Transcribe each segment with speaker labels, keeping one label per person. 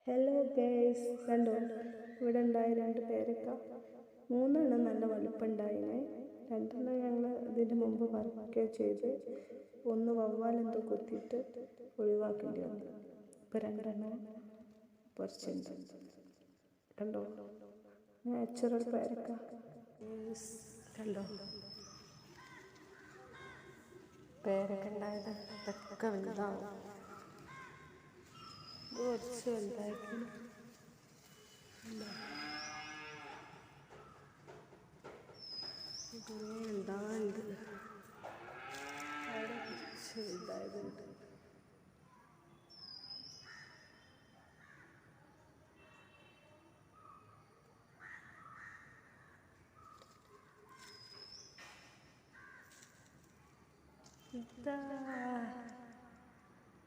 Speaker 1: Hello guys, കണ്ടോ ഇവിടെ ഉണ്ടായ 2 പേരക്ക. 3 നല്ല വലുപ്പമുണ്ടായിനെ. 2 ഞങ്ങൾ ഇതിന് മുമ്പ് വറുക്കുകയോ ചെയ്ത്. 1 വവ്വാലെന്തോ കുത്തിയിട്ട് ഒഴിവാക്കേണ്ടി വന്നു. ഇപ്പം 2 പൊരിച്ചുണ്ട്. കണ്ടോ, നാച്ചുറൽ പേരക്ക. കണ്ടോ പേരക്ക ഉണ്ടായത് ഇതൊക്കെ വലുതാവും. കുറച്ച് വലുതായിരിക്കും. കുറേ ഉണ്ടാകുന്നുണ്ട്. അവിടെ കുറച്ച് വലുതായതുണ്ട്.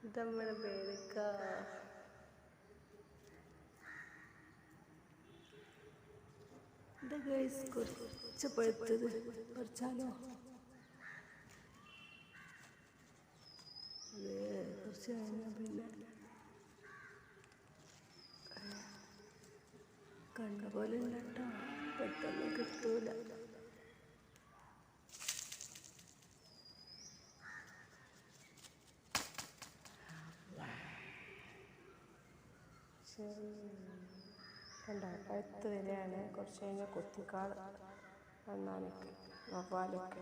Speaker 1: ഇതമ്മടെ പേരക്ക. കുറച്ച് പഴുത്തത് പറിച്ചാലോ? കുറച്ച് കഴിഞ്ഞാൽ പിന്നെ കണ്ട പോലെ ഉണ്ടോ, പെട്ടെന്ന് കിട്ടൂല. കണ്ടോ, പഴുത്ത് വരികയാണ്. കുറച്ച് കഴിഞ്ഞാൽ കൊത്തിക്കാൾ വന്നാലൊക്കെ വവ്വാലൊക്കെ